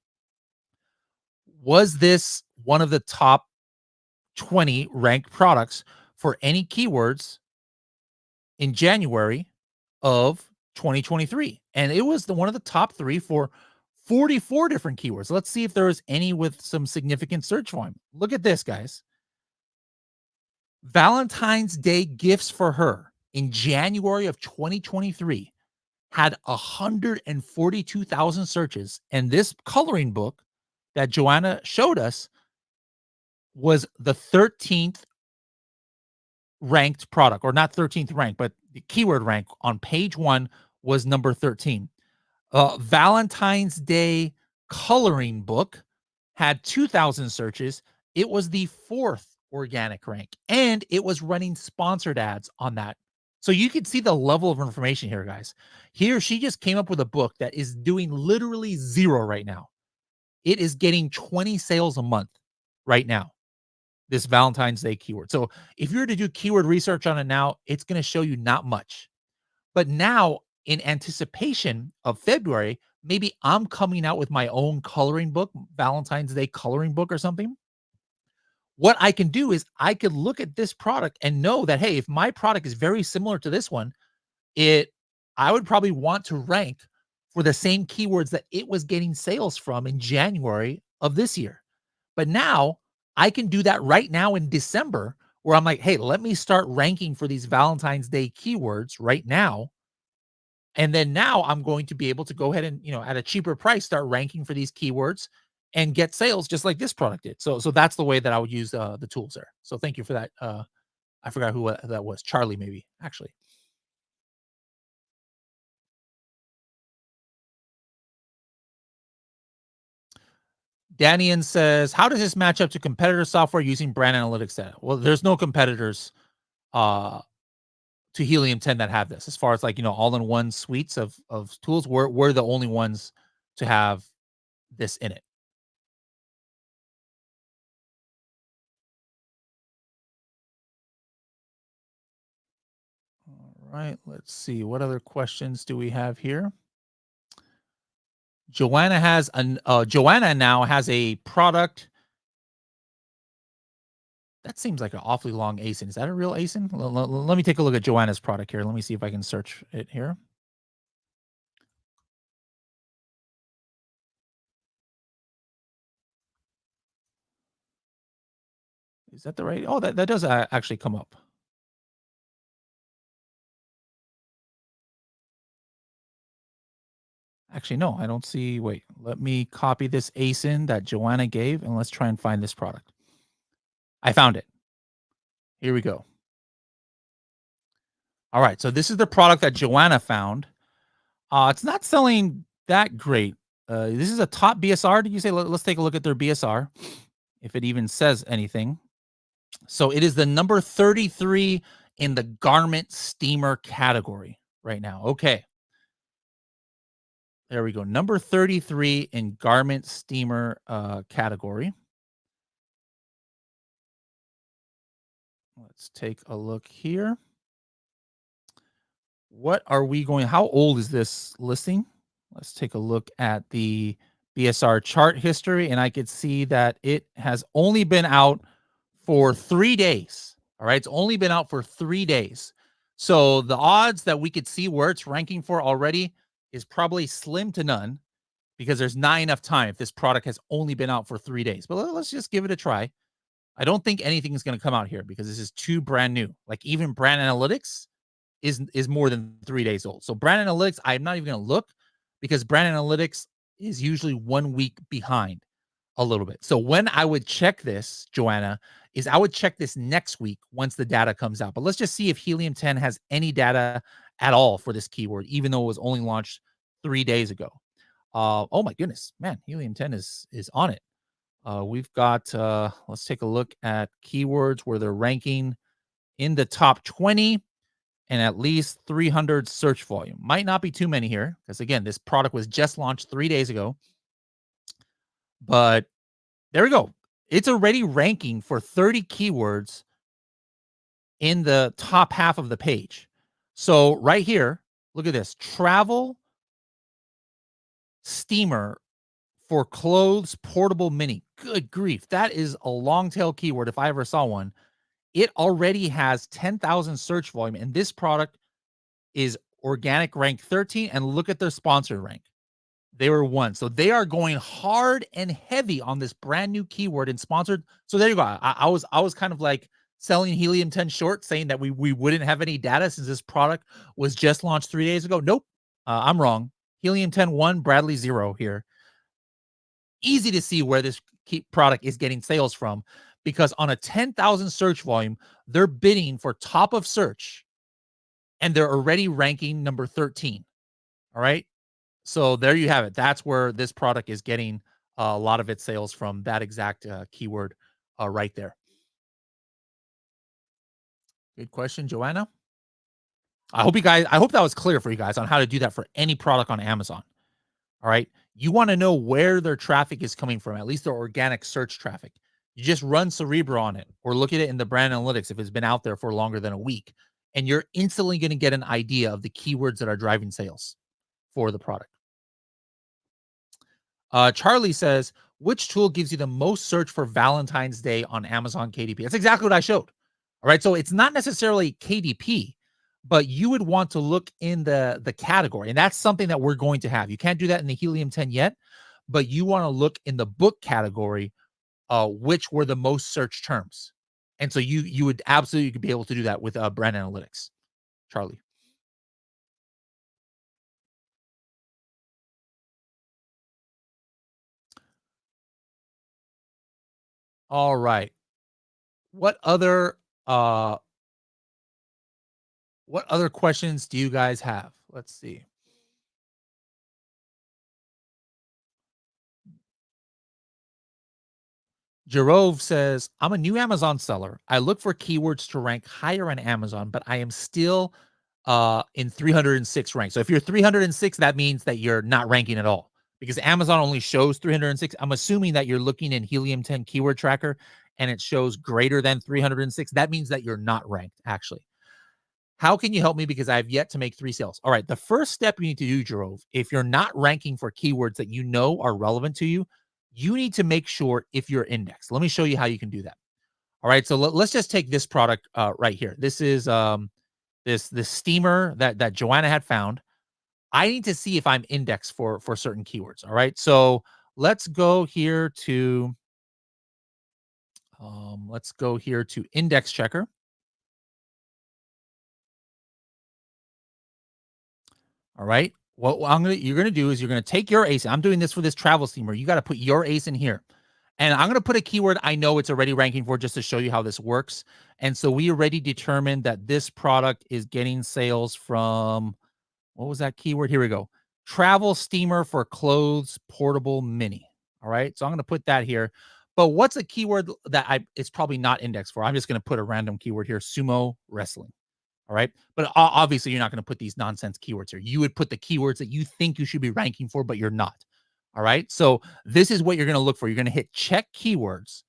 Was this one of the top 20 ranked products for any keywords in January of 2023? And it was one of the top 3 for 44 different keywords. Let's see if there is any with some significant search volume. Look at this, guys. Valentine's Day gifts for her in January of 2023 had 142,000 searches. And this coloring book that Joanna showed us was the 13th ranked product, or not 13th ranked, but the keyword rank on page 1 was number 13. Valentine's Day coloring book had 2,000 searches. It was the 4th organic rank, and it was running sponsored ads on that. So you can see the level of information here, guys. Here, she just came up with a book that is doing literally 0 right now. It is getting 20 sales a month right now, this Valentine's Day keyword. So if you were to do keyword research on it now, it's going to show you not much. But now, in anticipation of February, maybe I'm coming out with my own coloring book, Valentine's Day coloring book or something. What I can do is I could look at this product and know that, hey, if my product is very similar to this one, I would probably want to rank for the same keywords that it was getting sales from in January of this year. But now I can do that right now in December, where I'm like, hey, let me start ranking for these Valentine's Day keywords right now. And then now I'm going to be able to go ahead and, at a cheaper price, start ranking for these keywords and get sales just like this product did. So that's the way that I would use the tools there. So thank you for that. I forgot who that was. Charlie, maybe, actually. Danian says, how does this match up to competitor software using brand analytics data? Well, there's no competitors uh, to Helium 10 that have this. As far as all-in-one suites of tools, we're the only ones to have this in it. All right, let's see. What other questions do we have here? Joanna now has a product. That seems like an awfully long ASIN. Is that a real ASIN? Let me take a look at Joanna's product here. Let me see if I can search it here. Is that the right? Oh, that does actually come up. Actually, no, I don't see. Wait, let me copy this ASIN that Joanna gave, and let's try and find this product. I found it. Here we go. All right, so this is the product that Joanna found. It's not selling that great. This is a top BSR. Did you say? Let's take a look at their BSR, if it even says anything. So it is the number 33 in the garment steamer category right now. Okay. There we go. Number 33 in garment steamer category. Let's take a look here. What are we going? How old is this listing? Let's take a look at the BSR chart history, and I could see that it has only been out for 3 days. All right. It's only been out for 3 days. So the odds that we could see where it's ranking for already is probably slim to none, because there's not enough time if this product has only been out for 3 days. But let's just give it a try. I don't think anything is going to come out here because this is too brand new. Like even brand analytics is more than 3 days old. So brand analytics, I'm not even going to look, because brand analytics is usually 1 week behind a little bit. So when I would check this, Joanna, is I would check this next week once the data comes out. But let's just see if Helium 10 has any data at all for this keyword, even though it was only launched 3 days ago. Oh my goodness, man, Helium 10 is on it. We've got, let's take a look at keywords where they're ranking in the top 20. and at least 300 search volume. Might not be too many here because, again, this product was just launched 3 days ago. But there we go. It's already ranking for 30 keywords in the top half of the page. So right here, look at this. Travel steamer for clothes portable mini. Good grief. That is a long tail keyword if I ever saw one. It already has 10,000 search volume, and this product is organic rank 13. And look at their sponsored rank. They were 1. So they are going hard and heavy on this brand new keyword and sponsored. So there you go. I was kind of like selling Helium 10 short, saying that we wouldn't have any data since this product was just launched 3 days ago. Nope. I'm wrong. Helium 10 1, Bradley 0 here. Easy to see where this product is getting sales from, because on a 10,000 search volume, they're bidding for top of search and they're already ranking number 13. All right. So there you have it. That's where this product is getting a lot of its sales from, that exact keyword right there. Good question, Joanna. I hope that was clear for you guys on how to do that for any product on Amazon. All right. You want to know where their traffic is coming from, at least their organic search traffic. You just run Cerebro on it or look at it in the brand analytics if it's been out there for longer than a week, and you're instantly going to get an idea of the keywords that are driving sales for the product. Charlie says, which tool gives you the most search for Valentine's Day on Amazon KDP? That's exactly what I showed. All right. So it's not necessarily KDP, but you would want to look in the category. And that's something that we're going to have. You can't do that in the Helium 10 yet, but you want to look in the book category, which were the most searched terms. And so you would absolutely be able to do that with brand analytics, Charlie. All right. What other uh what other questions do you guys have? Let's see. Jerove says, I'm a new Amazon seller. I look for keywords to rank higher on Amazon, but I am still in 306 rank. So if you're 306, that means that you're not ranking at all, because Amazon only shows 306. I'm assuming that you're looking in Helium 10 keyword tracker and it shows greater than 306. That means that you're not ranked, actually. How can you help me? Because I have yet to make 3 sales. All right. The first step you need to do, Jerove, if you're not ranking for keywords that you know are relevant to you, you need to make sure if you're indexed. Let me show you how you can do that. All right. So let's just take this product right here. This is this steamer that Joanna had found. I need to see if I'm indexed for certain keywords. All right. So let's go here to index checker. All right. What you're gonna do is you're gonna take your ACE. I'm doing this for this travel steamer. You got to put your ACE in here. And I'm gonna put a keyword I know it's already ranking for, just to show you how this works. And so we already determined that this product is getting sales from, what was that keyword? Here we go. Travel steamer for clothes portable mini. All right. So I'm gonna put that here. But what's a keyword that it's probably not indexed for? I'm just gonna put a random keyword here: sumo wrestling. All right. But obviously, you're not going to put these nonsense keywords here. You would put the keywords that you think you should be ranking for, but you're not. All right. So this is what you're going to look for. You're going to hit check keywords,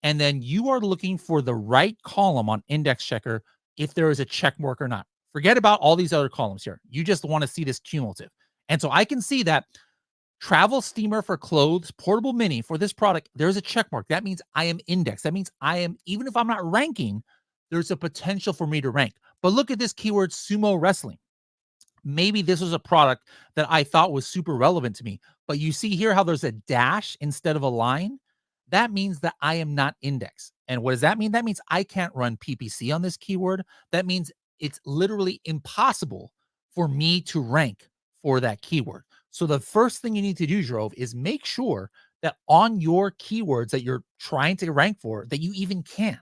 and then you are looking for the right column on index checker if there is a check mark or not. Forget about all these other columns here. You just want to see this cumulative. And so I can see that travel steamer for clothes portable mini for this product, there's a check mark. That means I am indexed. That means I am, even if I'm not ranking, there's a potential for me to rank. But look at this keyword, sumo wrestling. Maybe this was a product that I thought was super relevant to me. But you see here how there's a dash instead of a line? That means that I am not indexed. And what does that mean? That means I can't run PPC on this keyword. That means it's literally impossible for me to rank for that keyword. So the first thing you need to do, Jerove, is make sure that on your keywords that you're trying to rank for, that you even can.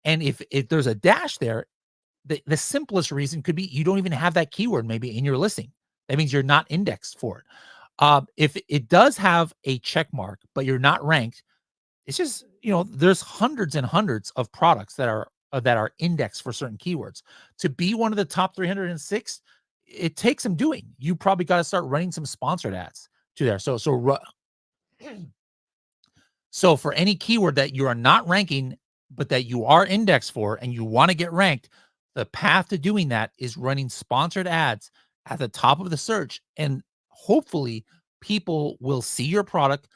And if there's a dash there, the simplest reason could be you don't even have that keyword maybe in your listing. That means you're not indexed for it. If it does have a check mark, but you're not ranked, it's just, there's hundreds and hundreds of products that are that are indexed for certain keywords. To be one of the top 306, it takes some doing. You probably got to start running some sponsored ads to there. So for any keyword that you are not ranking, but that you are indexed for and you want to get ranked, the path to doing that is running sponsored ads at the top of the search. And hopefully people will see your product,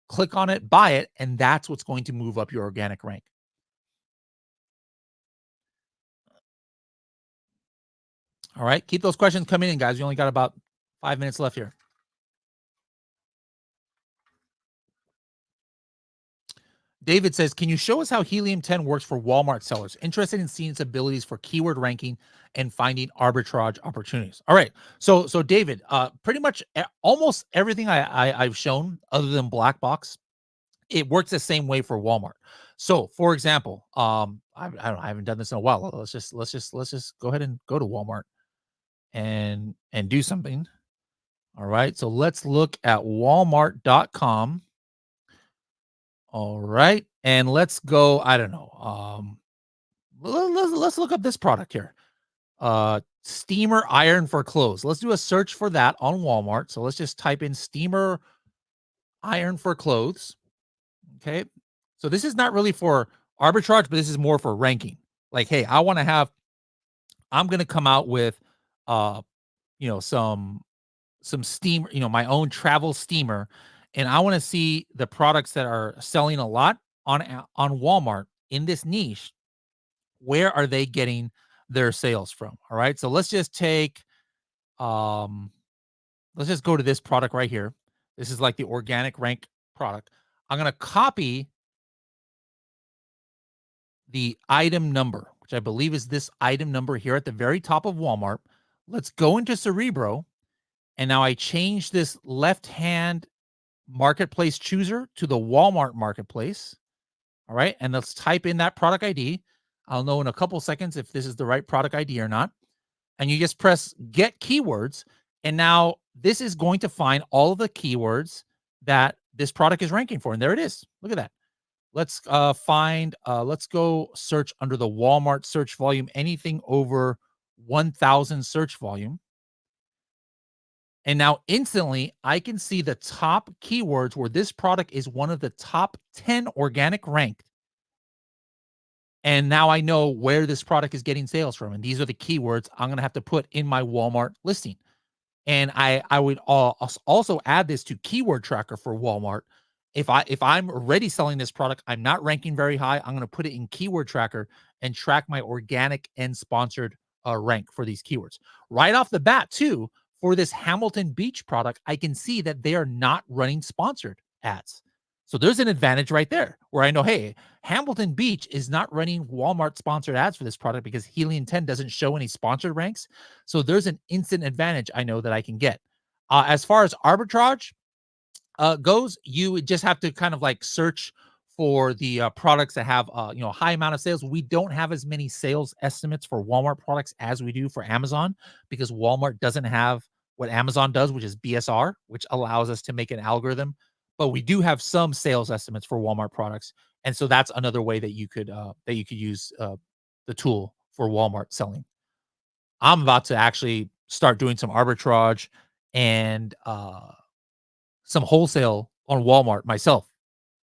click on it, buy it, and that's what's going to move up your organic rank. All right. Keep those questions coming in, guys. We only got about 5 minutes left here. David says, can you show us how Helium 10 works for Walmart sellers? Interested in seeing its abilities for keyword ranking and finding arbitrage opportunities. All right. So David, pretty much almost everything I've shown other than black box, it works the same way for Walmart. So for example, I don't know, I haven't done this in a while. Let's just go ahead and go to Walmart and do something. All right. So let's look at walmart.com. All right. And let's go, I don't know. Let's look up this product here. Steamer iron for clothes. Let's do a search for that on Walmart. So let's just type in steamer iron for clothes. Okay. So this is not really for arbitrage, but this is more for ranking. Like, hey, I'm going to come out with, some steamer, my own travel steamer, and I want to see the products that are selling a lot on Walmart in this niche. Where are they getting their sales from? All right. So let's just take let's just go to this product right here. This is like the organic rank product. I'm going to copy the item number, which I believe is this item number here at the very top of Walmart. Let's go into Cerebro. And now I change this left-hand marketplace chooser to the Walmart marketplace. All right. And let's type in that product ID. I'll know in a couple seconds if this is the right product ID or not. And you just press get keywords. And now this is going to find all of the keywords that this product is ranking for. And there it is. Look at that. Let's let's go search under the Walmart search volume, anything over 1,000 search volume. And now instantly I can see the top keywords where this product is one of the top 10 organic ranked. And now I know where this product is getting sales from. And these are the keywords I'm going to have to put in my Walmart listing. And I would also add this to keyword tracker for Walmart. If I'm already selling this product, I'm not ranking very high, I'm going to put it in keyword tracker and track my organic and sponsored rank for these keywords. Right off the bat too, for this Hamilton Beach product, I can see that they are not running sponsored ads. So there's an advantage right there where I know, hey, Hamilton Beach is not running Walmart sponsored ads for this product because Helium 10 doesn't show any sponsored ranks. So there's an instant advantage I know that I can get. As far as arbitrage goes, you would just have to kind of like search for the products that have high amount of sales. We don't have as many sales estimates for Walmart products as we do for Amazon because Walmart doesn't have what Amazon does, which is BSR, which allows us to make an algorithm. But we do have some sales estimates for Walmart products, and so that's another way that you could use the tool for Walmart selling. I'm about to actually start doing some arbitrage and some wholesale on Walmart myself.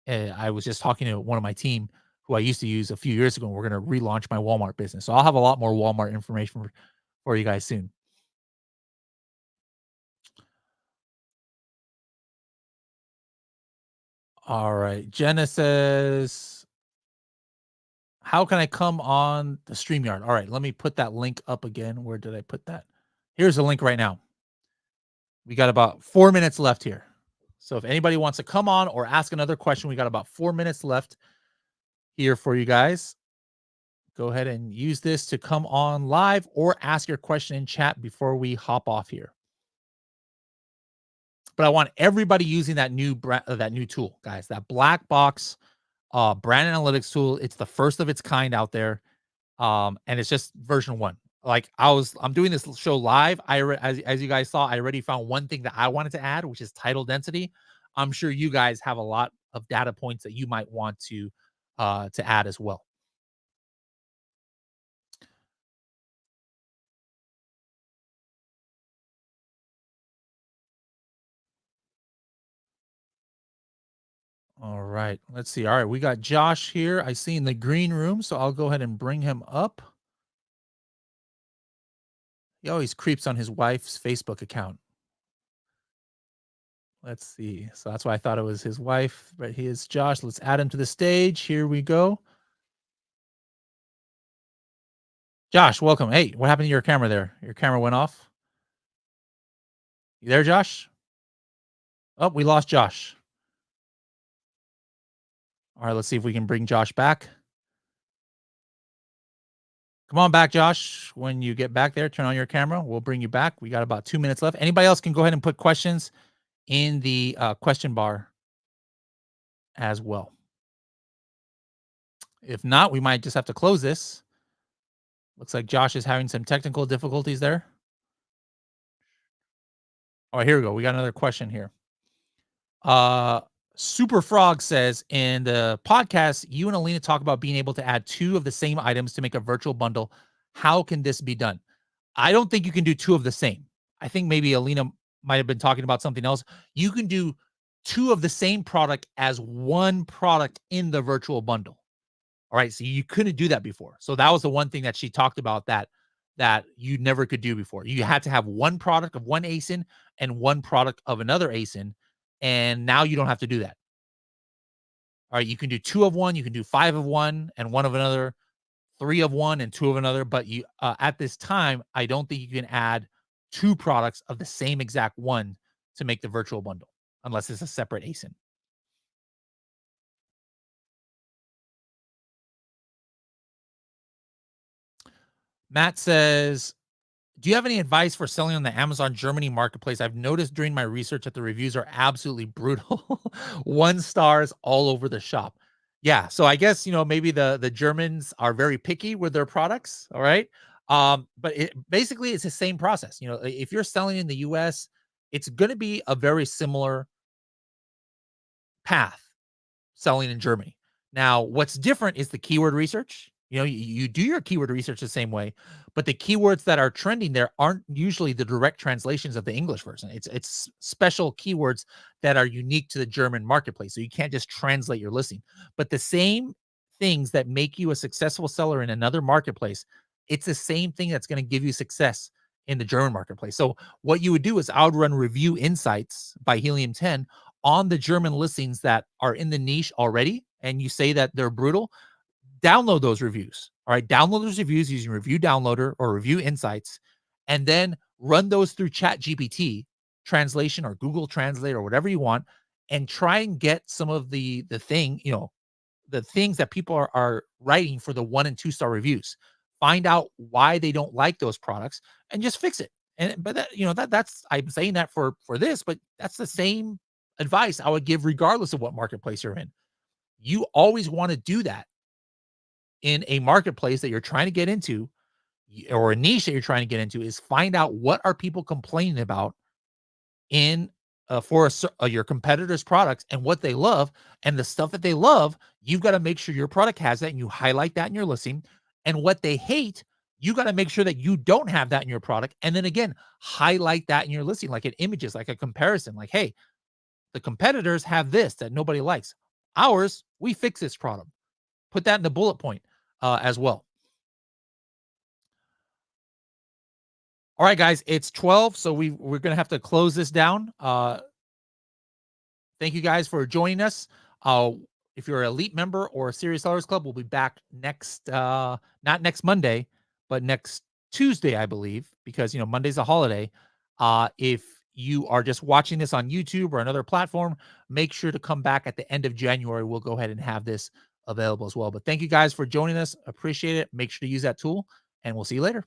I was just talking to one of my team who I used to use a few years ago, and we're going to relaunch my Walmart business. So I'll have a lot more Walmart information for you guys soon. All right. Jenna says, how can I come on the StreamYard? All right. Let me put that link up again. Where did I put that? Here's the link right now. We got about 4 minutes left here. So if anybody wants to come on or ask another question, we got about 4 minutes left here for you guys. Go ahead and use this to come on live or ask your question in chat before we hop off here. But I want everybody using that new tool, guys. That black box brand analytics tool. It's the first of its kind out there, and it's just version 1. Like I'm doing this show live. As you guys saw, I already found one thing that I wanted to add, which is title density. I'm sure you guys have a lot of data points that you might want to add as well. All right. Let's see. All right. We got Josh here. I see in the green room. So I'll go ahead and bring him up. He always creeps on his wife's Facebook account. Let's see. So that's why I thought it was his wife, but he is Josh. Let's add him to the stage. Here we go. Josh, welcome. Hey, what happened to your camera there? Your camera went off. You there, Josh? Oh, we lost Josh. All right, let's see if we can bring Josh back. Come on back, Josh. When you get back there, turn on your camera. We'll bring you back. We got about 2 minutes left. Anybody else can go ahead and put questions in the question bar as well. If not, we might just have to close this. Looks like Josh is having some technical difficulties there. All right, here we go. We got another question here. Super Frog says, in the podcast, you and Alina talk about being able to add 2 of the same items to make a virtual bundle. How can this be done? I don't think you can do 2 of the same. I think maybe Alina might have been talking about something else. You can do 2 of the same product as one product in the virtual bundle. All right. So you couldn't do that before. So that was the one thing that she talked about that you never could do before. You had to have one product of one ASIN and one product of another ASIN. And now you don't have to do that. All right. You can do 2 of one, you can do 5 of one and 1 of another, 3 of one and 2 of another. But you at this time, I don't think you can add 2 products of the same exact one to make the virtual bundle unless it's a separate ASIN. Matt says, do you have any advice for selling on the Amazon Germany marketplace? I've noticed during my research that the reviews are absolutely brutal. 1 stars all over the shop. Yeah, so I guess, maybe the Germans are very picky with their products, all right? But basically it's the same process. If you're selling in the US, it's going to be a very similar path selling in Germany. Now, what's different is the keyword research. You do your keyword research the same way, but the keywords that are trending there aren't usually the direct translations of the English version. It's special keywords that are unique to the German marketplace. So you can't just translate your listing. But the same things that make you a successful seller in another marketplace, it's the same thing that's going to give you success in the German marketplace. So what you would do is I would run review insights by Helium 10 on the German listings that are in the niche already, and you say that they're brutal. Download those reviews. All right. Download those reviews using Review Downloader or Review Insights, and then run those through Chat GPT translation or Google Translate or whatever you want, and try and get some of the things that people are writing for the 1 and 2 star reviews. Find out why they don't like those products and just fix it. But that's I'm saying that for this, but that's the same advice I would give regardless of what marketplace you're in. You always want to do that in a marketplace that you're trying to get into, or a niche that you're trying to get into, is find out what are people complaining about in for your competitors' products and what they love, and the stuff that they love. You've got to make sure your product has that, and you highlight that in your listing. And what they hate, you got to make sure that you don't have that in your product. And then again, highlight that in your listing, like in images, like a comparison, like, hey, the competitors have this that nobody likes. Ours, we fix this problem. Put that in the bullet point as well. All right, guys, it's 12, so we're going to have to close this down. Thank you guys for joining us. If you're an elite member or a Serious Sellers Club, we'll be back next, not next Monday, but next Tuesday, I believe, because, Monday's a holiday. If you are just watching this on YouTube or another platform, make sure to come back at the end of January. We'll go ahead and have this available as well. But thank you guys for joining us. Appreciate it. Make sure to use that tool, and we'll see you later.